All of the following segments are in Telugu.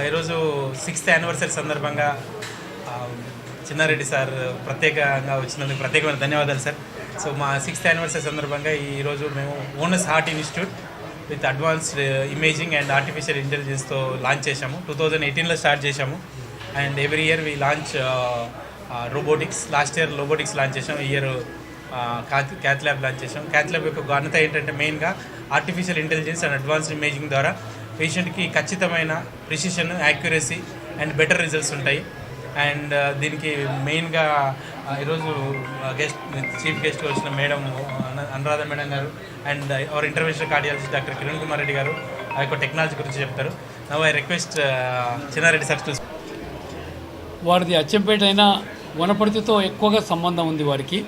ఈరోజు 6th యానివర్సరీ సందర్భంగా చిన్నారెడ్డి సార్ ప్రత్యేకంగా వచ్చినందుకు ప్రత్యేకమైన ధన్యవాదాలు సార్. సో మా 6th యానివర్సరీ సందర్భంగా ఈరోజు మేము Onus heart institute with advanced imaging and artificial ఇంటెలిజెన్స్తో లాంచ్ చేశాము. 2018లో స్టార్ట్ చేశాము and every year we launch robotics. Last year robotics launch చేసాం, ఈ ఇయర్ క్యాత్ ల్యాబ్ లాంచ్ చేసాం. క్యాత్ ల్యాబ్ యొక్క ఘనత ఏంటంటే మెయిన్గా artificial intelligence and advanced imaging ద్వారా పేషెంట్కి ఖచ్చితమైన precision, accuracy and better results ఉంటాయి. అండ్ దీనికి మెయిన్గా ఈరోజు చీఫ్ గెస్ట్గా వచ్చిన madam Anuradha madam garu and our interventional cardiologist doctor Kiran Kumar Reddy గారు ఆ యొక్క టెక్నాలజీ గురించి చెప్తారు. Now I request Chinna Reddy sir to. వారిది అచ్చంపేట అయినా వనపర్తితో ఎక్కువగా సంబంధం ఉంది వారికి.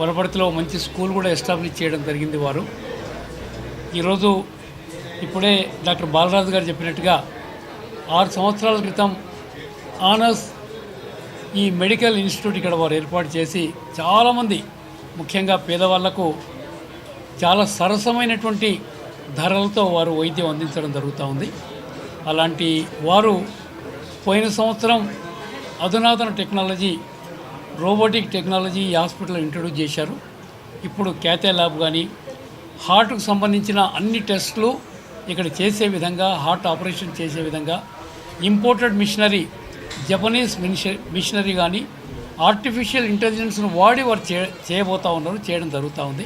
వనపర్తిలో మంచి స్కూల్ కూడా ఎస్టాబ్లిష్ చేయడం జరిగింది వారు. ఈరోజు ఇప్పుడే డాక్టర్ బాలరాజు గారు చెప్పినట్టుగా 6 సంవత్సరాల క్రితం ఆనర్స్ ఈ మెడికల్ ఇన్స్టిట్యూట్ ఇక్కడ వారు ఏర్పాటు చేసి చాలామంది ముఖ్యంగా పేదవాళ్లకు చాలా సరసమైనటువంటి ధరలతో వారు వైద్యం అందించడం జరుగుతూ ఉంది. అలాంటి వారు పోయిన సంవత్సరం అధునాతన టెక్నాలజీ, రోబోటిక్ టెక్నాలజీ ఈ హాస్పిటల్లో ఇంట్రొడ్యూస్ చేశారు. ఇప్పుడు క్యాథే ల్యాబ్ కానీ హార్ట్కు సంబంధించిన అన్ని టెస్టులు ఇక్కడ చేసే విధంగా, హార్ట్ ఆపరేషన్ చేసే విధంగా ఇంపోర్టెడ్ మిషనరీ, జపనీస్ మిషనరీ కానీ ఆర్టిఫిషియల్ ఇంటెలిజెన్స్ను వాడి వారు చేయబోతూ ఉన్నారు, చేయడం జరుగుతూ ఉంది.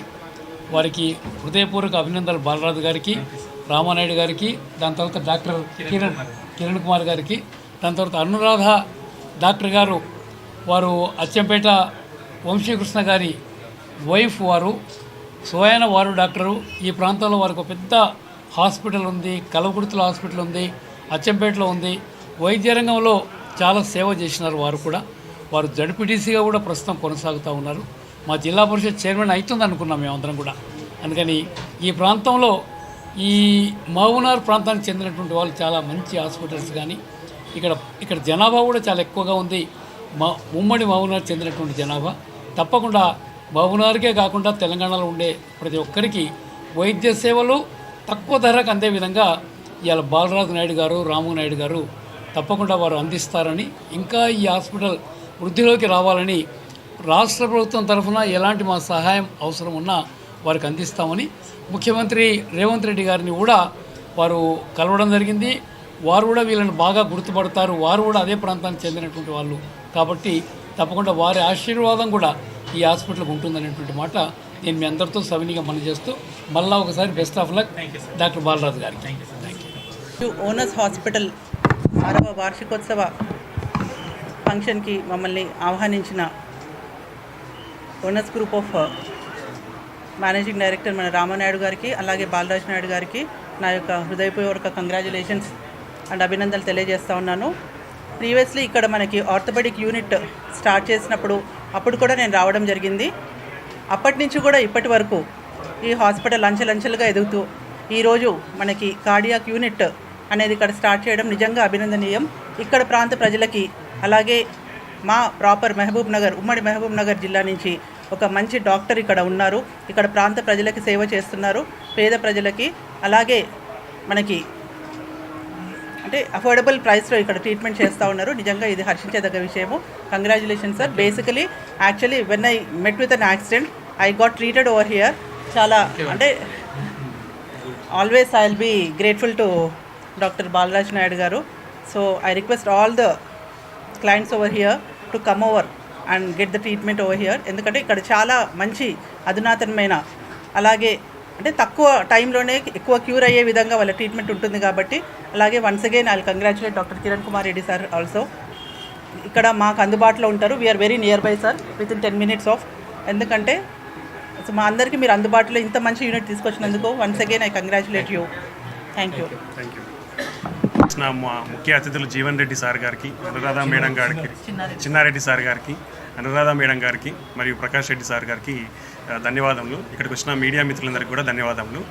వారికి హృదయపూర్వక అభినందనలు బాలరాజు గారికి, రామానాయుడు గారికి, దాని తర్వాత డాక్టర్ కిరణ్ కుమార్ గారికి, దాని తర్వాత అనురాధ డాక్టర్ గారు, వారు అచ్చంపేట వంశీకృష్ణ గారి వైఫ్, వారు స్వయాన వారు డాక్టరు. ఈ ప్రాంతంలో వారికి ఒక పెద్ద హాస్పిటల్ ఉంది, కలవకుర్తిలో హాస్పిటల్ ఉంది, అచ్చంపేటలో ఉంది. వైద్య రంగంలో చాలా సేవ చేసినారు వారు కూడా. వారు జడ్పీటీసీగా కూడా ప్రస్తుతం కొనసాగుతూ ఉన్నారు. మా జిల్లా పరిషత్ చైర్మన్ అవుతుంది అనుకున్నాం మేమందరం కూడా. అందుకని ఈ ప్రాంతంలో ఈ మహబూబ్నగర్ ప్రాంతానికి చెందినటువంటి వాళ్ళు చాలా మంచి హాస్పిటల్స్ కానీ ఇక్కడ జనాభా కూడా చాలా ఎక్కువగా ఉంది. ఉమ్మడి మహబూబ్నగర్ చెందినటువంటి జనాభా తప్పకుండా మహబూబ్నగర్కే కాకుండా తెలంగాణలో ఉండే ప్రతి ఒక్కరికి వైద్య సేవలు తక్కువ ధరకు అందే విధంగా ఇవాళ బాలరాజు నాయుడు గారు, రాము నాయుడు గారు తప్పకుండా వారు అందిస్తారని, ఇంకా ఈ హాస్పిటల్ వృద్ధిలోకి రావాలని రాష్ట్ర ప్రభుత్వం తరఫున ఎలాంటి మా సహాయం అవసరం ఉన్నా వారికి అందిస్తామని ముఖ్యమంత్రి రేవంత్ రెడ్డి గారిని కూడా వారు కలవడం జరిగింది. వారు కూడా వీళ్ళని బాగా గుర్తుపడతారు, వారు కూడా అదే ప్రాంతానికి చెందినటువంటి వాళ్ళు కాబట్టి తప్పకుండా వారి ఆశీర్వాదం కూడా ఈ హాస్పిటల్కి ఉంటుందనేటువంటి మాట నేను మీ అందరితో సవినీగా మనం చేస్తూ మళ్ళీ ఒకసారి best of luck doctor Balaraju గారికి. Thank you. ఓనస్ హాస్పిటల్ 6వ వార్షికోత్సవ ఫంక్షన్కి మమ్మల్ని ఆహ్వానించిన onus group of managing director మన రామానాయుడు గారికి, అలాగే బాలరాజు నాయుడు గారికి నా యొక్క హృదయపూర్వక కంగ్రాచులేషన్స్ అండ్ అభినందనలు తెలియజేస్తూ ఉన్నాను. ప్రీవియస్లీ ఇక్కడ మనకి ఆర్థోపెడిక్ యూనిట్ స్టార్ట్ చేసినప్పుడు అప్పుడు కూడా నేను రావడం జరిగింది. అప్పటి నుంచి కూడా ఇప్పటి వరకు ఈ హాస్పిటల్ అంచెలంచెలుగా ఎదుగుతూ ఈరోజు మనకి కార్డియాక్ యూనిట్ అనేది ఇక్కడ స్టార్ట్ చేయడం నిజంగా అభినందనీయం. ఇక్కడ ప్రాంత ప్రజలకి, అలాగే మా ప్రాపర్ ఉమ్మడి మహబూబ్ నగర్ జిల్లా నుంచి ఒక మంచి డాక్టర్ ఇక్కడ ఉన్నారు. ఇక్కడ ప్రాంత ప్రజలకి సేవ చేస్తున్నారు, పేద ప్రజలకి. అలాగే మనకి అంటే అఫోర్డబుల్ ప్రైస్లో ఇక్కడ ట్రీట్మెంట్ చేస్తూ ఉన్నారు. నిజంగా ఇది హర్షించేదగ్గ విషయము. Congratulation sir. Basically actually when I met with an accident I got treated over here. చాలా అంటే always I will be grateful to doctor Balaraj Naidu garu. So I request all the clients over here to come over and get the treatment over here. ఎందుకంటే ఇక్కడ చాలా మంచి అధునాతనమైన, అలాగే అంటే తక్కువ టైంలోనే ఎక్కువ క్యూర్ అయ్యే విధంగా వాళ్ళ ట్రీట్మెంట్ ఉంటుంది కాబట్టి. అలాగే once again I congratulate doctor Kiran Kumar Reddy sir also. ఇక్కడ మాకు అందుబాటులో ఉంటారు. We're very nearby sir, within 10 minutes of. ఎందుకంటే మా అందరికీ మీరు అందుబాటులో ఇంత మంచి యూనిట్ తీసుకొచ్చినందుకు once again I congratulate you. Thank you. మా ముఖ్య అతిథులు జీవన్ రెడ్డి సార్ గారికి, అనురాధ మేడం గారికి, చిన్నారెడ్డి సార్ గారికి, అనురాధ మేడం గారికి మరియు ప్రకాష్ రెడ్డి సార్ గారికి ధన్యవాదములు. ఇక్కడికి వచ్చిన మీడియా మిత్రులందరికీ కూడా ధన్యవాదములు.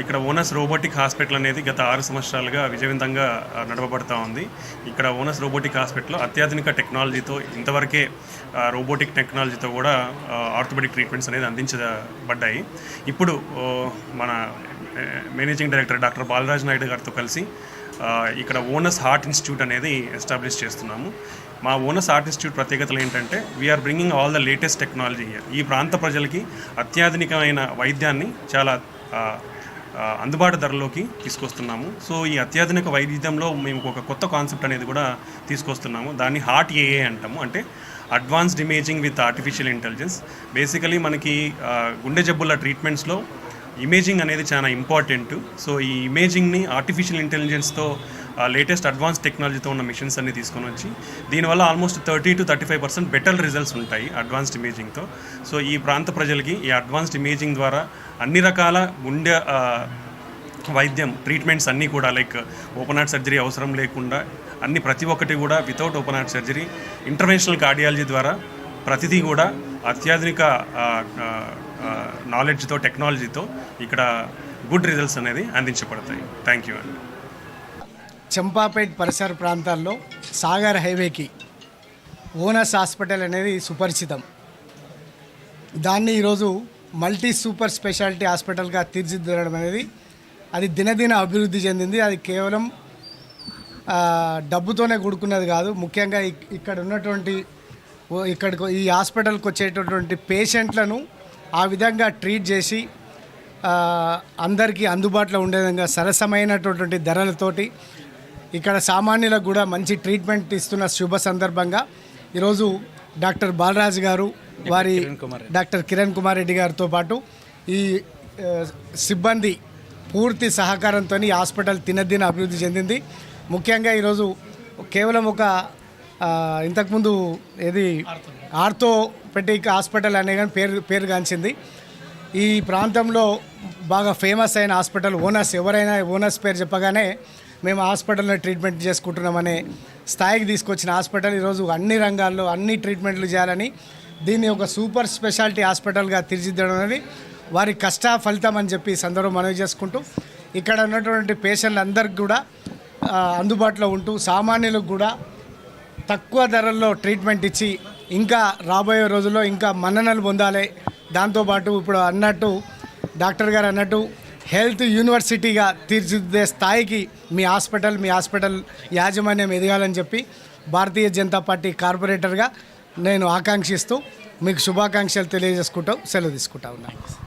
ఇక్కడ ఓనస్ రోబోటిక్ హాస్పిటల్ అనేది గత 6 సంవత్సరాలుగా విజయవంతంగా నడపబడుతూ ఉంది. ఇక్కడ ఓనస్ రోబోటిక్ హాస్పిటల్లో అత్యాధునిక టెక్నాలజీతో, ఇంతవరకే రోబోటిక్ టెక్నాలజీతో కూడా ఆర్థోపెడిక్ ట్రీట్మెంట్స్ అనేది అందించబడ్డాయి. ఇప్పుడు మన managing director doctor Balaraj Naidu గారితో కలిసి ఇక్కడ ఓనస్ హార్ట్ ఇన్స్టిట్యూట్ అనేది ఎస్టాబ్లిష్ చేస్తున్నాము. మా ఓనస్ హార్ట్ ఇన్స్టిట్యూట్ ప్రత్యేకతలు ఏంటంటే we're bringing all the latest technology here. ఈ ప్రాంత ప్రజలకి అత్యాధునికమైన వైద్యాన్ని చాలా అందుబాటు ధరలోకి తీసుకొస్తున్నాము. సో ఈ అత్యాధునిక వైద్యంలో మేము ఒక కొత్త కాన్సెప్ట్ అనేది కూడా తీసుకొస్తున్నాము. దాన్ని హార్ట్ ఏఏ అంటాము, అంటే advanced imaging with artificial intelligence. Basically మనకి గుండె జబ్బుల ట్రీట్మెంట్స్లో ఇమేజింగ్ అనేది చాలా ఇంపార్టెంట్. సో ఈ ఇమేజింగ్ని ఆర్టిఫిషియల్ ఇంటెలిజెన్స్తో లేటెస్ట్ అడ్వాన్స్ టెక్నాలజీతో ఉన్న మిషన్స్ అన్ని తీసుకొని వచ్చి దీనివల్ల ఆల్మోస్ట్ 30 to 35% బెటర్ రిజల్ట్స్ ఉంటాయి అడ్వాన్స్డ్ ఇమేజింగ్తో. సో ఈ ప్రాంత ప్రజలకి ఈ అడ్వాన్స్డ్ ఇమేజింగ్ ద్వారా అన్ని రకాల గుండె వైద్యం ట్రీట్మెంట్స్ అన్నీ కూడా లైక్ ఓపెన్ హార్ట్ సర్జరీ అవసరం లేకుండా ప్రతి ఒక్కటి కూడా without open heart surgery interventional cardiology ద్వారా ప్రతిదీ కూడా అత్యాధునిక నాలెడ్జ్తో టెక్నాలజీతో ఇక్కడ గుడ్ రిజల్ట్స్ అనేది అందించబడతాయి. థ్యాంక్ యూ అండి. చంపాపేట్ పరిసర ప్రాంతాల్లో సాగర్ హైవేకి ఓనస్ హాస్పిటల్ అనేది సుపరిచితం. దాన్ని ఈరోజు మల్టీ సూపర్ స్పెషాలిటీ హాస్పిటల్గా తీర్చిదిద్దడం అనేది అది దినదిన అభివృద్ధి చెందింది. అది కేవలం డబ్బుతోనే కూడుకున్నది కాదు. ముఖ్యంగా ఇక్కడ ఉన్నటువంటి ఈ హాస్పిటల్కి వచ్చేటటువంటి పేషెంట్లను ఆ విధంగా ట్రీట్ చేసి అందరికీ అందుబాటులో ఉండే విధంగా సరసమైనటువంటి ధరలతోటి ఇక్కడ సామాన్యులకు కూడా మంచి ట్రీట్మెంట్ ఇస్తున్న శుభ సందర్భంగా ఈరోజు డాక్టర్ బాలరాజు గారు, వారి డాక్టర్ కిరణ్ కుమార్ రెడ్డి గారితో పాటు ఈ సిబ్బంది పూర్తి సహకారంతో ఈ హాస్పిటల్ దినదిన అభివృద్ధి చెందింది. ముఖ్యంగా ఈరోజు కేవలం ఒక ఇంతకుముందు ఆర్థోపెడిక్ హాస్పిటల్ అనే కానీ పేరుగాంచింది. ఈ ప్రాంతంలో బాగా ఫేమస్ అయిన హాస్పిటల్ ఓనస్. ఎవరైనా ఓనస్ పేరు చెప్పగానే మేము హాస్పిటల్లో ట్రీట్మెంట్ చేసుకుంటున్నామనే స్థాయికి తీసుకొచ్చిన హాస్పిటల్ ఈరోజు అన్ని రంగాల్లో అన్ని ట్రీట్మెంట్లు చేయాలని దీన్ని ఒక సూపర్ స్పెషాలిటీ హాస్పిటల్గా తీర్చిదిద్దడం అనేది వారి కష్ట ఫలితం అని చెప్పి సందర్భం మనవి చేసుకుంటూ ఇక్కడ ఉన్నటువంటి పేషెంట్లందరికీ కూడా అందుబాటులో ఉంటూ సామాన్యులకు కూడా తక్కువ ధరల్లో ట్రీట్మెంట్ ఇచ్చి ఇంకా రాబోయే రోజుల్లో ఇంకా మన్ననలు పొందాలి. దాంతోపాటు ఇప్పుడు అన్నట్టు డాక్టర్ గారు అన్నట్టు హెల్త్ యూనివర్సిటీగా తీర్చిదిద్దే స్థాయికి మీ హాస్పిటల్ యాజమాన్యం ఎదగాలని చెప్పి భారతీయ జనతా పార్టీ కార్పొరేటర్గా నేను ఆకాంక్షిస్తూ మీకు శుభాకాంక్షలు తెలియజేసుకుంటూ సెలవు తీసుకుంటా ఉన్నాను.